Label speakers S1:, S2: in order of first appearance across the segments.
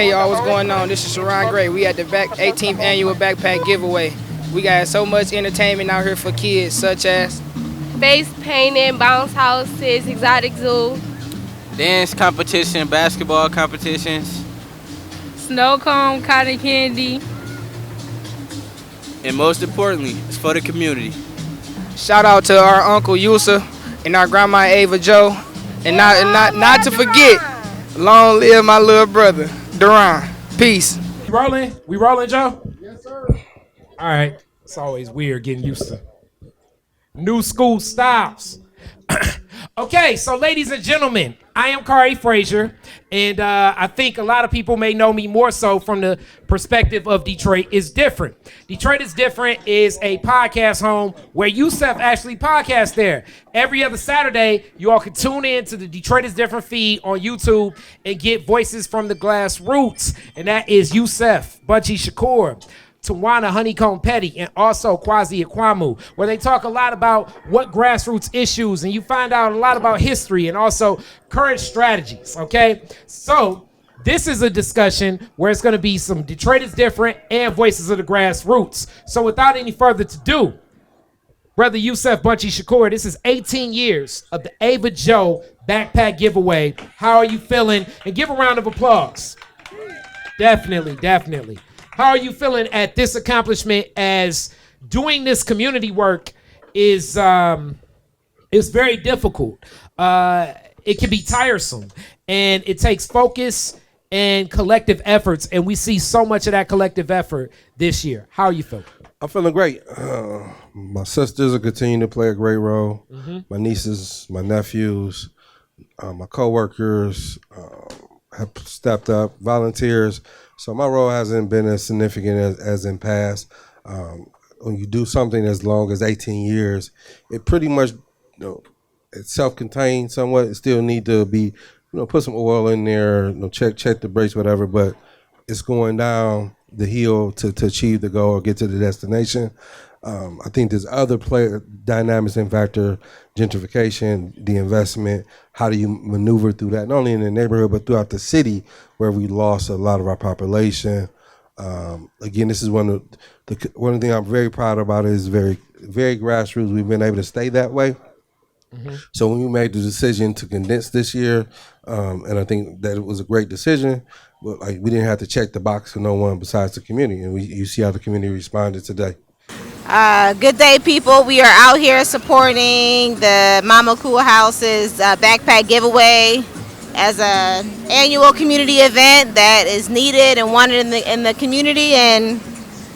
S1: Hey y'all, what's going on? This is Shaphan Gray. We at the 18th annual backpack giveaway. We got so much entertainment out here for kids, such as
S2: face painting, bounce houses, exotic zoo,
S3: dance competition, basketball competitions,
S4: snow cone, cotton candy,
S3: and most importantly, it's for the community.
S1: shout out to our uncle Yusef and our grandma Ava Jo, and not to forget, long live my little brother Duran. Peace.
S5: We rolling? We rolling, Joe? Yes, sir. All right. It's always weird getting used to new school styles. Okay, so ladies and gentlemen, I am Kari Frazier, and I think a lot of people may know me more so from the perspective of Detroit is Different. Detroit is Different is a podcast home where Yusef actually podcasts there. Every other Saturday, you all can tune in to the Detroit is Different feed on YouTube and get voices from the Grassroots, and that is Yusef Bunchy Shakur, Tawana Honeycomb Petty, and also Kwazi Akwamu, where they talk a lot about what grassroots issues, and you find out a lot about history and also current strategies, okay? So this is a discussion where it's gonna be some Detroit is Different and voices of the grassroots. So without any further ado, Brother Yusef Bunchy Shakur, this is 18 years of the Ava Jo backpack giveaway. How are you feeling? And give a round of applause. Definitely, definitely. How are you feeling at this accomplishment, as doing this community work is very difficult. It can be tiresome, and it takes focus and collective efforts, and we see so much of that collective effort this year. How are you feeling?
S6: I'm feeling great. My sisters are continuing to play a great role. Mm-hmm. My nieces, my nephews, my coworkers have stepped up, volunteers. So my role hasn't been as significant as in past. When you do something as long as 18 years, it pretty much, it's self-contained somewhat. It still need to be, put some oil in there, check the brakes, whatever. But it's going down the hill to achieve the goal or get to the destination. I think there's other dynamics and factor, gentrification, the investment. How do you maneuver through that, not only in the neighborhood, but throughout the city where we lost a lot of our population. Again, this is one of the thing I'm very proud about is very, very grassroots. We've been able to stay that way. Mm-hmm. So when we made the decision to condense this year, and I think that it was a great decision, but we didn't have to check the box for no one besides the community. And you see how the community responded today.
S7: Good day, people. We are out here supporting the Mama Akua House's backpack giveaway as an annual community event that is needed and wanted in the community, and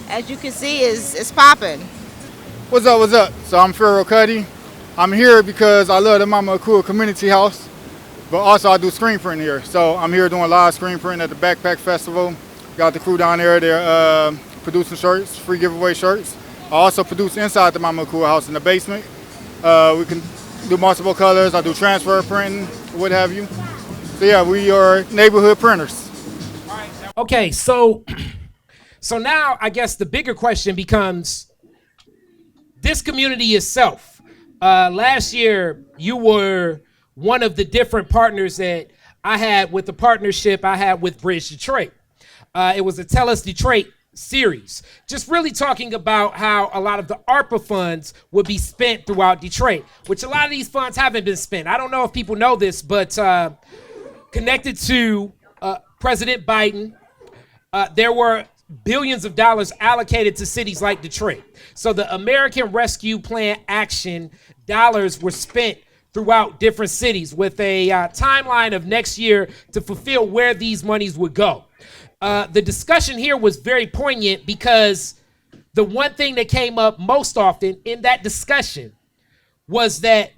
S7: as you can see, is popping.
S8: What's up? What's up? So I'm Pharaoh Cuddy. I'm here because I love the Mama Akua Community House, but also I do screen print here. So I'm here doing live screen print at the Backpack Festival. Got the crew down there. They're producing shirts, free giveaway shirts. I also produce inside the Mama Akua House in the basement. We can do multiple colors. I do transfer printing, what have you. So yeah, we are neighborhood printers.
S5: Okay, so now I guess the bigger question becomes this community itself. Last year, you were one of the different partners that I had with the partnership I had with Bridge Detroit. It was a Tell Us Detroit series, just really talking about how a lot of the ARPA funds would be spent throughout Detroit, which a lot of these funds haven't been spent. I don't know if people know this, but connected to President Biden, there were billions of dollars allocated to cities like Detroit. So the American Rescue Plan Action dollars were spent throughout different cities with a timeline of next year to fulfill where these monies would go. The discussion here was very poignant because the one thing that came up most often in that discussion was that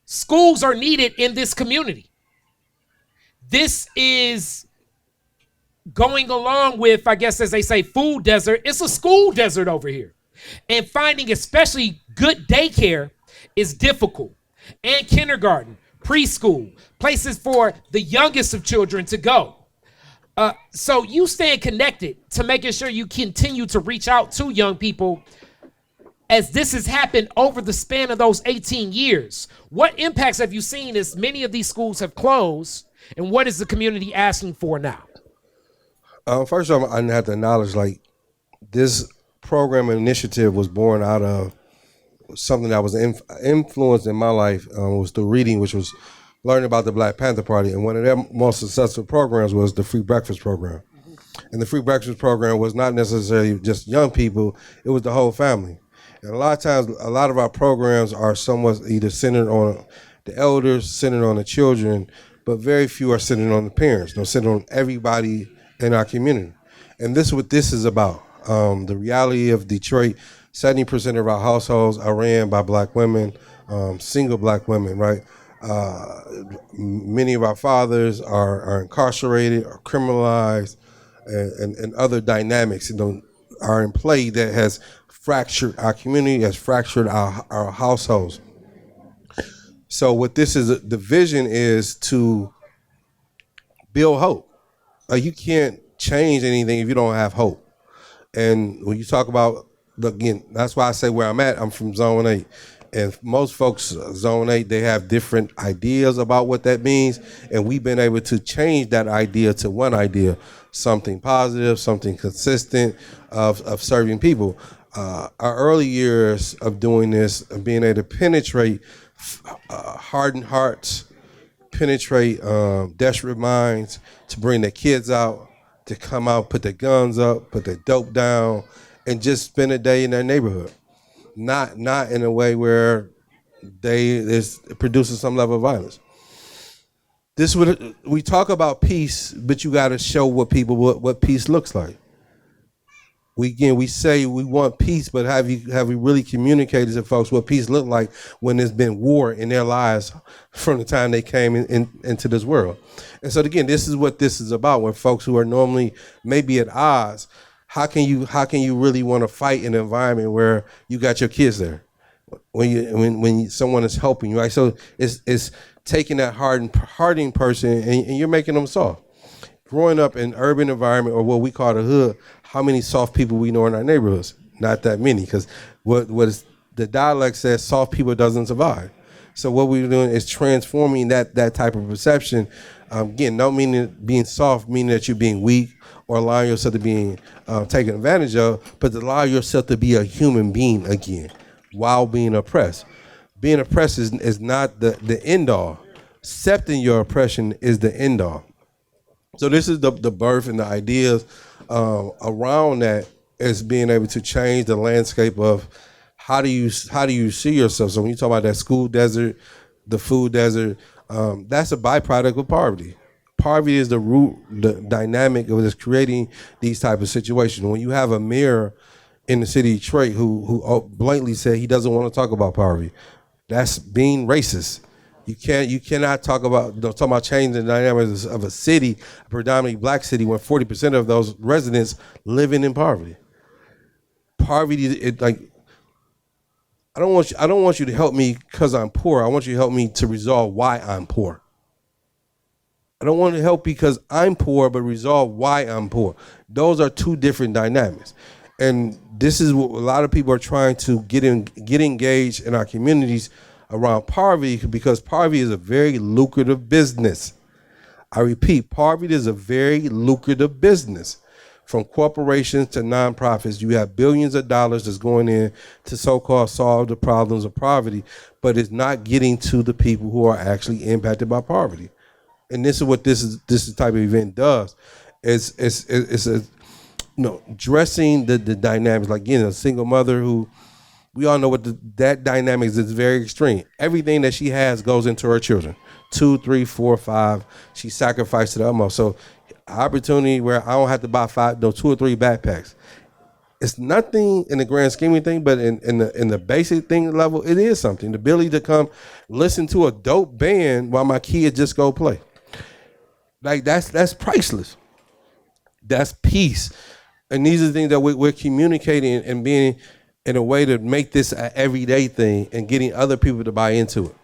S5: schools are needed in this community. This is going along with, I guess, as they say, food desert. It's a school desert over here. And finding especially good daycare is difficult. And kindergarten, preschool, places for the youngest of children to go. So you staying connected to making sure you continue to reach out to young people as this has happened over the span of those 18 years. What impacts have you seen as many of these schools have closed, and what is the community asking for now?
S6: First off, I have to acknowledge like this program and initiative was born out of something that was influenced in my life. Was through reading, which was learning about the Black Panther Party, and one of their most successful programs was the free breakfast program. And the free breakfast program was not necessarily just young people; it was the whole family. And a lot of times, a lot of our programs are somewhat either centered on the elders, centered on the children, but very few are centered on the parents. They're centered on everybody in our community. And this is what this is about. The reality of Detroit, 70% of our households are ran by Black women, single Black women, right? Many of our fathers are incarcerated or criminalized, and other dynamics are in play that has fractured our community, has fractured our households. So what this is, the vision is to build hope. You can't change anything if you don't have hope. And when you talk about, again, that's why I say where I'm at, I'm from Zone 8. And most folks, Zone 8, they have different ideas about what that means. And we've been able to change that idea to one idea, something positive, something consistent of serving people. Our early years of doing this, of being able to penetrate hardened hearts, penetrate desperate minds, to bring their kids out, to come out, put their guns up, put their dope down, and just spend a day in their neighborhood. Not in a way where it produces some level of violence. We talk about peace, but you got to show what peace looks like. We say we want peace, but have we really communicated to folks what peace looked like when there's been war in their lives from the time they came into this world? And so again, this is what this is about. When folks who are normally maybe at odds, how can you really want to fight in an environment where you got your kids there, when someone is helping you, right? So it's taking that hardened person and you're making them soft. Growing up in urban environment, or what we call the hood, how many soft people we know in our neighborhoods? Not that many, because the dialect says soft people doesn't survive. So what we're doing is transforming that type of perception. Again, don't mean being soft, meaning that you're being weak or allowing yourself to be taken advantage of, but to allow yourself to be a human being again while being oppressed. Being oppressed is not the end all. Accepting your oppression is the end all. So this is the birth and the ideas around that is being able to change the landscape of how do you see yourself. So when you talk about that school desert, the food desert, that's a byproduct of poverty. Poverty is the root, the dynamic of this creating these type of situations. When you have a mayor in the city of Detroit who blatantly said he doesn't want to talk about poverty, that's being racist. You cannot talk about changing the dynamics of a city, a predominantly Black city, when 40% of those residents living in poverty. Poverty, I don't want you to help me because I'm poor. I want you to help me to resolve why I'm poor. I don't want to help because I'm poor, but resolve why I'm poor. Those are two different dynamics. And this is what a lot of people are trying to get engaged in our communities around poverty, because poverty is a very lucrative business. I repeat, poverty is a very lucrative business. From corporations to nonprofits, you have billions of dollars that's going in to so-called solve the problems of poverty, but it's not getting to the people who are actually impacted by poverty. And this is what this type of event does. It's addressing the dynamics. Like, again, a single mother who, we all know what that dynamics is very extreme. Everything that she has goes into her children. 2, 3, 4, 5. She sacrificed to the utmost. So opportunity where I don't have to buy 2 or 3 backpacks. It's nothing in the grand scheme of things, but in the basic thing level, it is something. The ability to come listen to a dope band while my kids just go play. Like that's priceless. That's peace. And these are the things that we're communicating and being in a way to make this an everyday thing and getting other people to buy into it.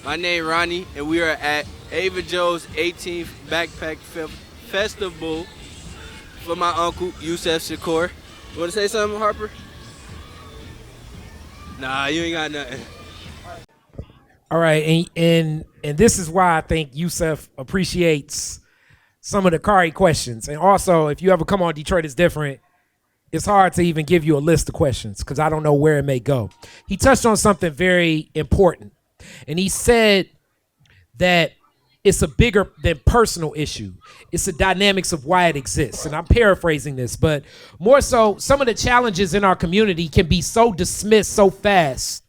S3: My name Ronnie, and we are at Ava Jo's 18th Backpack Festival for my uncle, Yusef Shakur. You want to say something, Harper? Nah, you ain't got nothing.
S5: All right, and this is why I think Yusef appreciates some of the Kari questions. And also, if you ever come on Detroit is Different, it's hard to even give you a list of questions because I don't know where it may go. He touched on something very important, and he said that it's a bigger than personal issue. It's the dynamics of why it exists. And I'm paraphrasing this, but more so, some of the challenges in our community can be so dismissed so fast,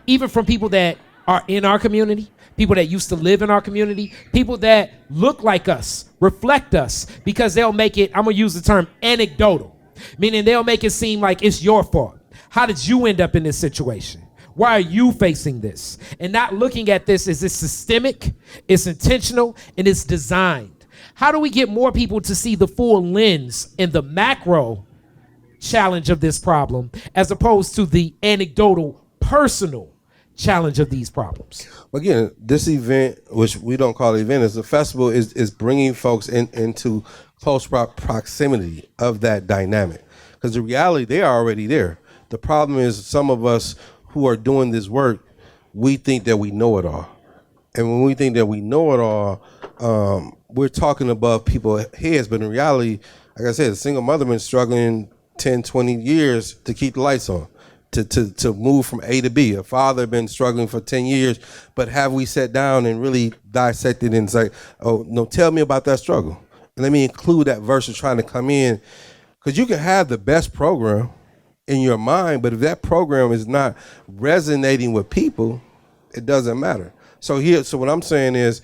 S5: even from people that are in our community, people that used to live in our community, people that look like us, reflect us, because they'll make it, I'm gonna use the term anecdotal, meaning they'll make it seem like it's your fault. How did you end up in this situation? Why are you facing this? And not looking at this as it's systemic, it's intentional, and it's designed. How do we get more people to see the full lens and the macro challenge of this problem as opposed to the anecdotal, personal challenge of these problems?
S6: Again, this event, which we don't call an event, is a festival, is bringing folks into close proximity of that dynamic. Because the reality, they are already there. The problem is some of us who are doing this work, we think that we know it all. And when we think that we know it all, we're talking above people's heads. But in reality, like I said, a single mother been struggling 10, 20 years to keep the lights on, to move from A to B. A father been struggling for 10 years, but have we sat down and really dissected and say, oh, no, tell me about that struggle. And let me include that versus trying to come in, because you can have the best program in your mind, but if that program is not resonating with people, it doesn't matter. So what I'm saying is,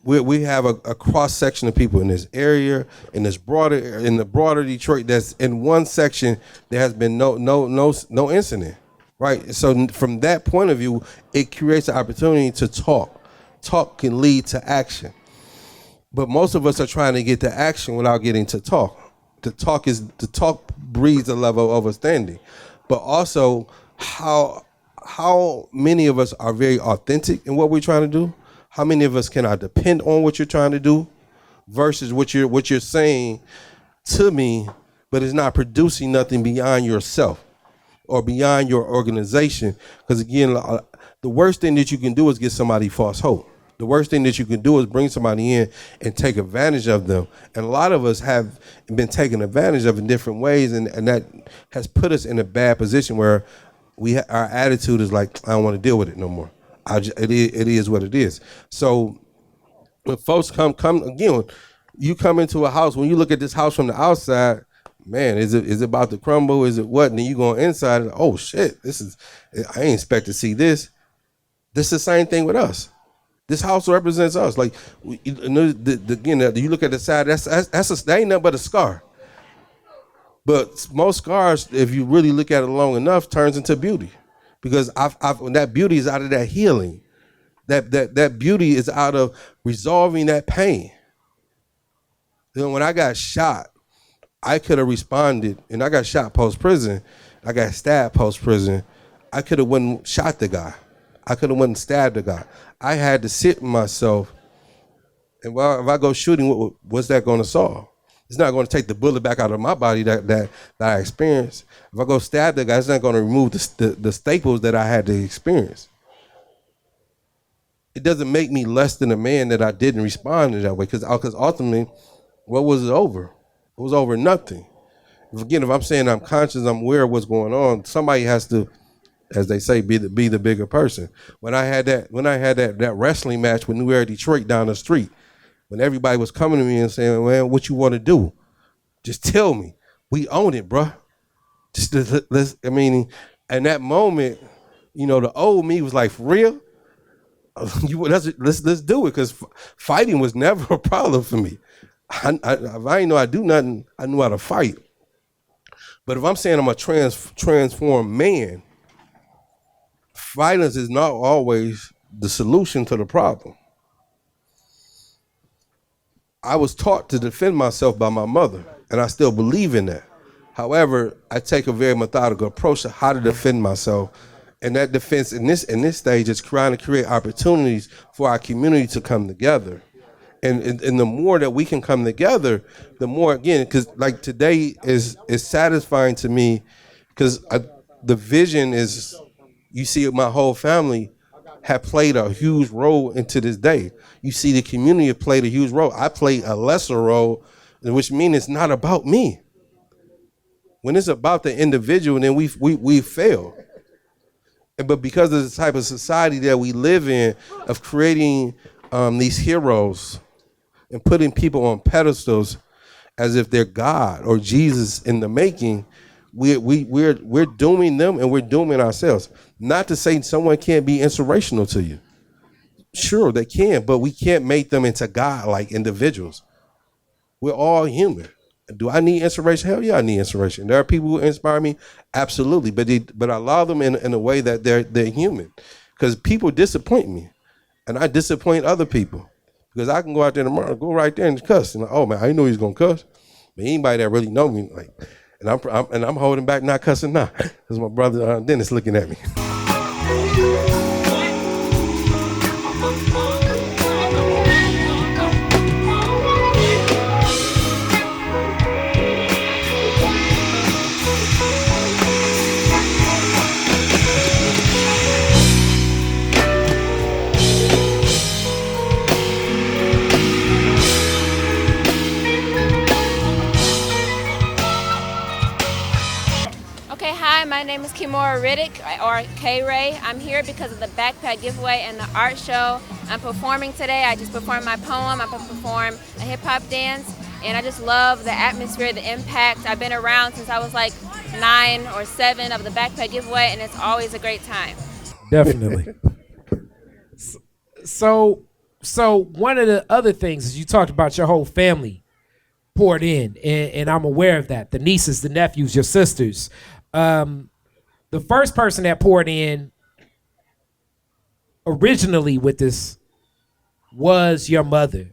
S6: we have a cross section of people in this area, in the broader Detroit. That's in one section. There has been no incident, right? So from that point of view, it creates an opportunity to talk. Talk can lead to action, but most of us are trying to get to action without getting to talk. The talk breeds a level of understanding, but also how many of us are very authentic in what we're trying to do. How many of us can I depend on what you're trying to do versus what you're saying to me, but it's not producing nothing beyond yourself or beyond your organization. Because again, the worst thing that you can do is give somebody false hope. The worst thing that you can do is bring somebody in and take advantage of them. And a lot of us have been taken advantage of in different ways, and that has put us in a bad position where our attitude is like, I don't want to deal with it no more. It is what it is. So when folks come again, you come into a house, when you look at this house from the outside, man, is it about to crumble? Is it what? And then you go inside and, oh shit, I ain't expect to see this. This is the same thing with us. This house represents us. Like, again, you look at the side, that ain't nothing but a scar. But most scars, if you really look at it long enough, turns into beauty. Because that beauty is out of that healing. That beauty is out of resolving that pain. You know, when I got shot, I could have responded, and I got shot post-prison. I got stabbed post-prison. I could have went and shot the guy. I could have went and stabbed the guy. I had to sit with myself, and if I go shooting, what's that going to solve? It's not going to take the bullet back out of my body that I experienced. If I go stab the guy, it's not going to remove the staples that I had to experience. It doesn't make me less than a man that I didn't respond in that way, because ultimately, what was it over? It was over nothing. Again, if I'm saying I'm conscious, I'm aware of what's going on, somebody has to, as they say, be the bigger person. When I had that wrestling match with New Era Detroit down the street, when everybody was coming to me and saying, "Man, what you want to do? Just tell me. We own it, bro." Just let's. I mean, in that moment, you know, the old me was like, "For real? Let's do it," because fighting was never a problem for me. If I didn't know I do nothing, I knew how to fight. But if I'm saying I'm a transformed man, violence is not always the solution to the problem. I was taught to defend myself by my mother, and I still believe in that. However, I take a very methodical approach to how to defend myself And that defense in this stage is trying to create opportunities for our community to come together. And the more that we can come together, the more, again, because like today is satisfying to me, because the vision is, you see my whole family have played a huge role into this day. You see the community have played a huge role. I play a lesser role, which means it's not about me. When it's about the individual, then we fail. But because of the type of society that we live in, of creating these heroes and putting people on pedestals as if they're God or Jesus in the making, we're dooming them and we're dooming ourselves. Not to say someone can't be inspirational to you. Sure, they can, but we can't make them into God-like individuals. We're all human. Do I need inspiration? Hell yeah, I need inspiration. There are people who inspire me, absolutely, but I allow them in a way that they're human, because people disappoint me, and I disappoint other people, because I can go out there tomorrow, go right there and cuss, and like, oh man, I know he's gonna cuss, but anybody that really know me, like, and I'm holding back, not cussing now, because my brother Dennis looking at me.
S9: Hi, my name is Kimora Riddick, or K-Ray. I'm here because of the backpack giveaway and the art show. I'm performing today. I just performed my poem. I performed a hip-hop dance, and I just love the atmosphere, the impact. I've been around since I was like 9 or 7 of the backpack giveaway, and it's always a great time.
S5: Definitely. So one of the other things is you talked about your whole family poured in, and I'm aware of that. The nieces, the nephews, your sisters. The first person that poured in originally with this was your mother.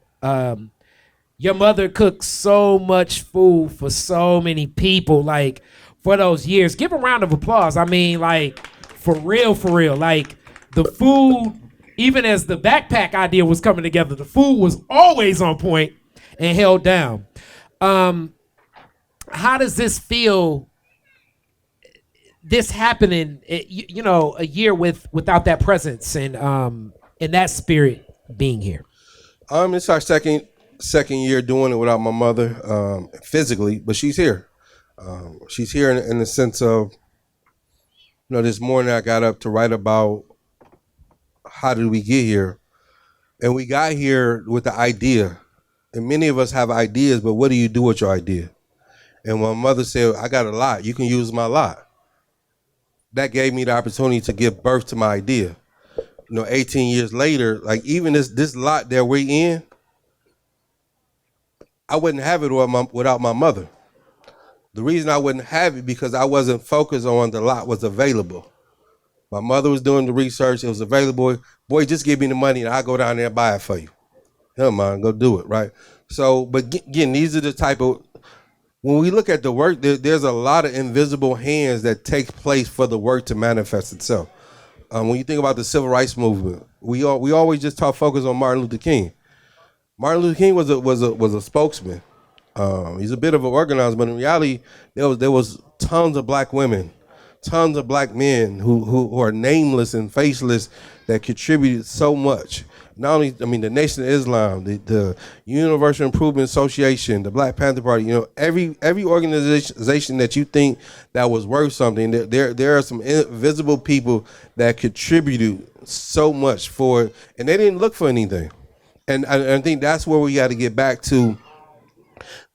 S5: Your mother cooked so much food for so many people, like, for those years. Give a round of applause. I mean, like, for real, like, the food, even as the backpack idea was coming together, the food was always on point and held down. How does this feel, this happening, you know, a year without that presence and that spirit being here?
S6: It's our second year doing it without my mother, physically, but she's here. She's here in the sense of, you know, this morning I got up to write about how did we get here, and we got here with the idea. And many of us have ideas, but what do you do with your idea? And my mother said, I got a lot. You can use my lot. That gave me the opportunity to give birth to my idea. You know, 18 years later, like, even this lot that we're in, I wouldn't have it without my mother. The reason I wouldn't have it because I wasn't focused on the lot was available. My mother was doing the research, it was available. Boy, just give me the money and I'll go down there and buy it for you. Hell, man, go do it, right? So, but again, these are the type of, when we look at the work, there's a lot of invisible hands that take place for the work to manifest itself. When you think about the civil rights movement, we always just focus on Martin Luther King. Martin Luther King was a spokesman. He's a bit of an organizer, but in reality, there was tons of black women, tons of black men who are nameless and faceless that contributed so much. Not only, I mean, the Nation of Islam, the Universal Improvement Association, the Black Panther Party, you know, every organization that you think that was worth something, there are some invisible people that contributed so much for it, and they didn't look for anything. And I think that's where we got to get back to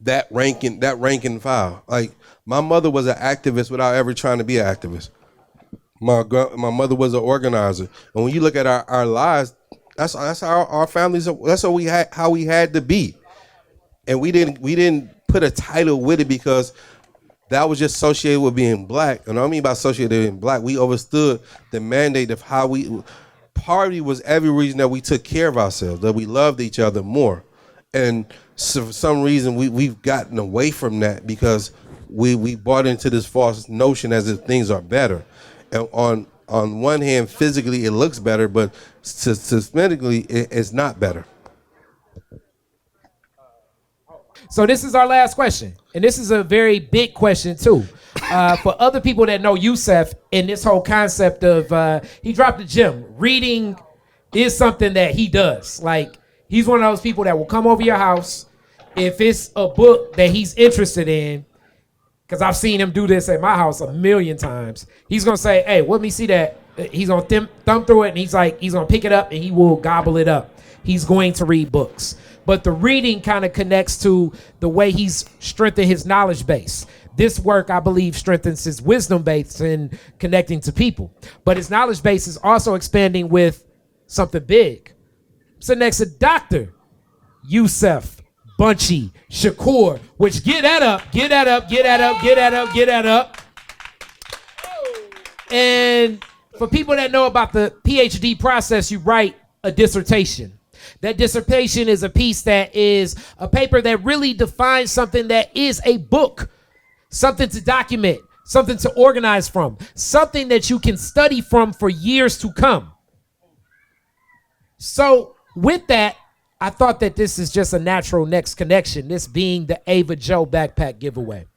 S6: that rank and file. Like, my mother was an activist without ever trying to be an activist. My mother was an organizer, and when you look at our lives, that's how our families. That's how we had to be, and we didn't put a title with it because that was just associated with being black. And I don't mean by associated with being black, we understood the mandate of how we. Party was every reason that we took care of ourselves, that we loved each other more, and so for some reason we've gotten away from that because we bought into this false notion as if things are better. And on on one hand, physically it looks better, but systemically it's not better.
S5: So this is our last question, and this is a very big question too. For other people that know Yusef and this whole concept of he dropped the gem. Reading is something that he does. Like, he's one of those people that will come over your house if it's a book that he's interested in. Because I've seen him do this at my house a million times. He's gonna say, "Hey, let me see that." He's gonna thumb through it, and he's gonna pick it up and he will gobble it up. He's going to read books. But the reading kind of connects to the way he's strengthened his knowledge base. This work, I believe, strengthens his wisdom base in connecting to people. But his knowledge base is also expanding with something big. So next to Dr. Yusef Bunchy Shakur, which get that up. And for people that know about the PhD process, you write a dissertation. That dissertation is a piece that is a paper that really defines something that is a book, something to document, something to organize from, something that you can study from for years to come. So with that, I thought that this is just a natural next connection, this being the Ava Jo backpack giveaway.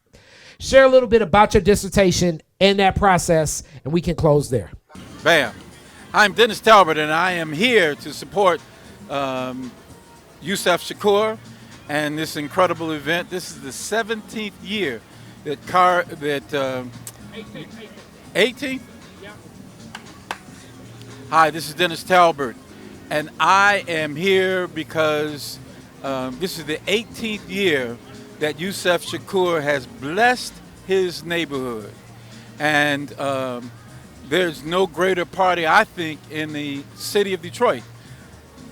S5: Share a little bit about your dissertation and that process, and we can close there.
S10: Bam. I'm Dennis Talbot, and I am here to support Yusef Shakur and this incredible event. This is the 17th year that 18th? Yeah. Hi, this is Dennis Talbot, and I am here because this is the 18th year that Yusef Shakur has blessed his neighborhood. And there's no greater party, I think, in the city of Detroit.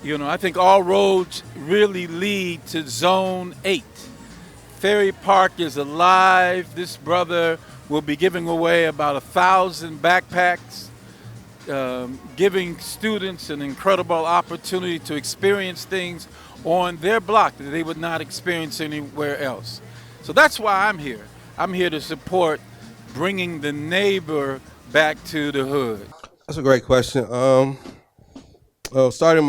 S10: You know, I think all roads really lead to Zone 8. Ferry Park is alive. This brother will be giving away about 1,000 backpacks, giving students an incredible opportunity to experience things on their block that they would not experience anywhere else. So that's why I'm here. I'm here to support bringing the neighbor back to the hood.
S6: That's a great question. Starting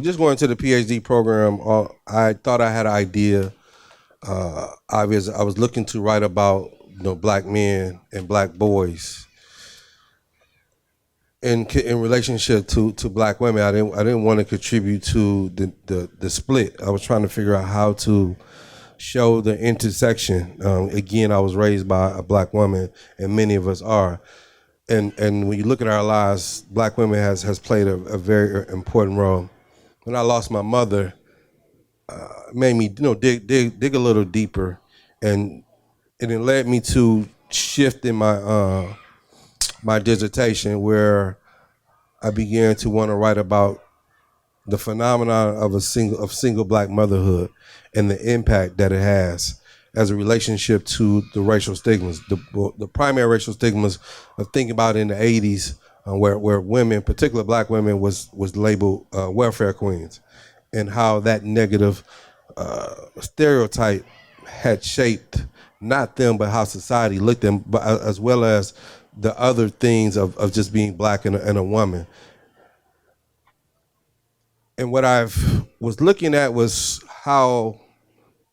S6: just going to the PhD program, I thought I had an idea. Obviously, I was looking to write about black men and black boys in relationship to black women. I didn't want to contribute to the split. I was trying to figure out how to show the intersection. Again, I was raised by a black woman, and many of us are. And when you look at our lives, black women has played a very important role. When I lost my mother, it made me dig a little deeper, and it led me to shift in my my dissertation, where I began to want to write about the phenomenon of single black motherhood and the impact that it has as a relationship to the racial stigmas, the primary racial stigmas of thinking about in the 80s, where women, particularly black women, was labeled welfare queens, and how that negative stereotype had shaped not them, but how society looked at them, but as well as the other things of just being black and a woman. And what I was looking at was how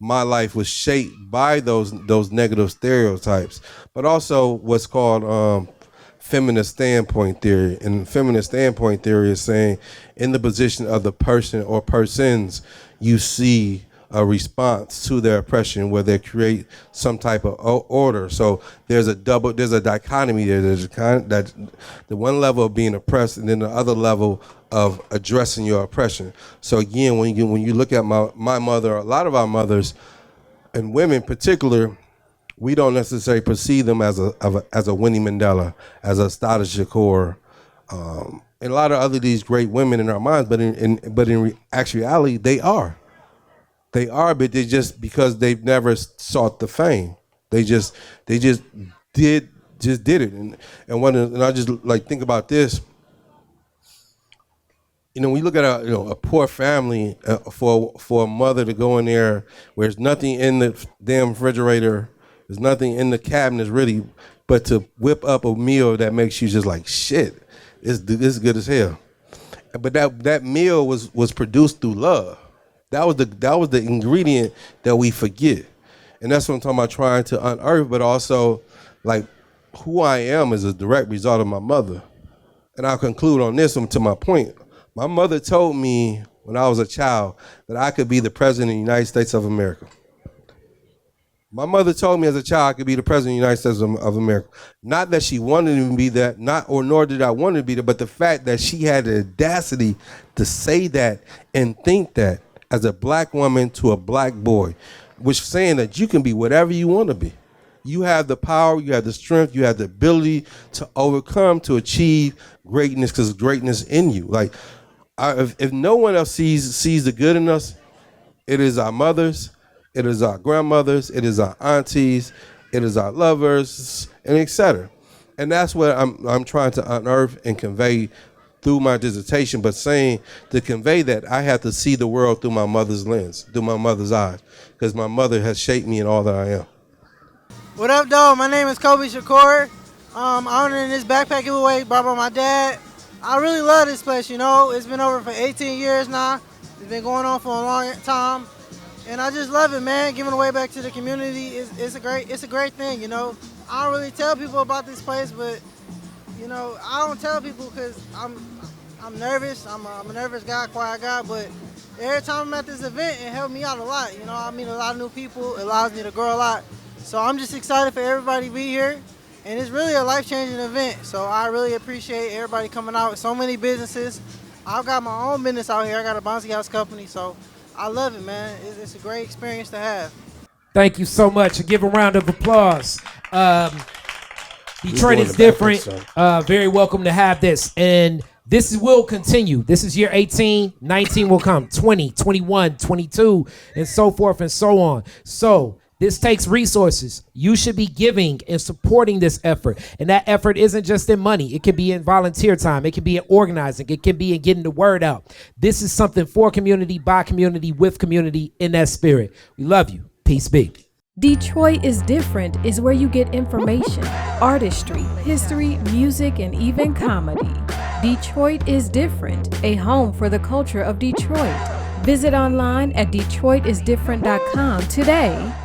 S6: my life was shaped by those negative stereotypes, but also what's called feminist standpoint theory. And feminist standpoint theory is saying, in the position of the person or persons, you see a response to their oppression where they create some type of order. So there's a dichotomy there. There's the one level of being oppressed, and then the other level of addressing your oppression. So again, when you look at my mother, a lot of our mothers, and women in particular, we don't necessarily perceive them as a Winnie Mandela, as a Stada Shakur, and a lot of other these great women in our minds. But in actuality, they are. They are, but they just because they've never sought the fame. They just did it. And I just like think about this. When you look at a poor family, for a mother to go in there where there's nothing in the damn refrigerator, there's nothing in the cabinets really, but to whip up a meal that makes you just like, shit, it's good as hell. But that meal was produced through love. That was the ingredient that we forget. And that's what I'm talking about, trying to unearth, but also like who I am is a direct result of my mother. And I'll conclude on this one to my point. My mother told me when I was a child that I could be the president of the United States of America. My mother told me as a child I could be the president of the United States of America. Not that she wanted me to be that, nor did I want to be that, but the fact that she had the audacity to say that and think that as a black woman to a black boy, which saying that you can be whatever you want to be. You have the power, you have the strength, you have the ability to overcome, to achieve greatness, because greatness in you. Like, if no one else sees the good in us, it is our mothers, it is our grandmothers, it is our aunties, it is our lovers, and etc. And that's what I'm trying to unearth and convey through my dissertation, but saying to convey that I have to see the world through my mother's lens, through my mother's eyes, because my mother has shaped me in all that I am.
S11: What up, though? My name is Kobe Shakur. I'm honoring this backpack giveaway brought by my dad. I really love this place, you know. It's been over for 18 years now. It's been going on for a long time. And I just love it, man. Giving away back to the community is a great thing, you know. I don't really tell people about this place, but you know, I don't tell people because I'm nervous. I'm a nervous guy, quiet guy, but every time I'm at this event, it helped me out a lot. You know, I meet a lot of new people. It allows me to grow a lot. So I'm just excited for everybody to be here. And it's really a life-changing event. So I really appreciate everybody coming out. So many businesses. I've got my own business out here. I got a bouncy house company. So I love it, man. It's a great experience to have.
S5: Thank you so much. Give a round of applause. Detroit is different. Very welcome to have this. And this will continue. This is year 18. 19 will come. 20, 21, 22, and so forth and so on. So this takes resources. You should be giving and supporting this effort. And that effort isn't just in money. It can be in volunteer time. It can be in organizing. It can be in getting the word out. This is something for community, by community, with community, in that spirit. We love you. Peace be.
S12: Detroit is Different is where you get information, artistry, history, music, and even comedy. Detroit is Different, a home for the culture of Detroit. Visit online at DetroitisDifferent.com today.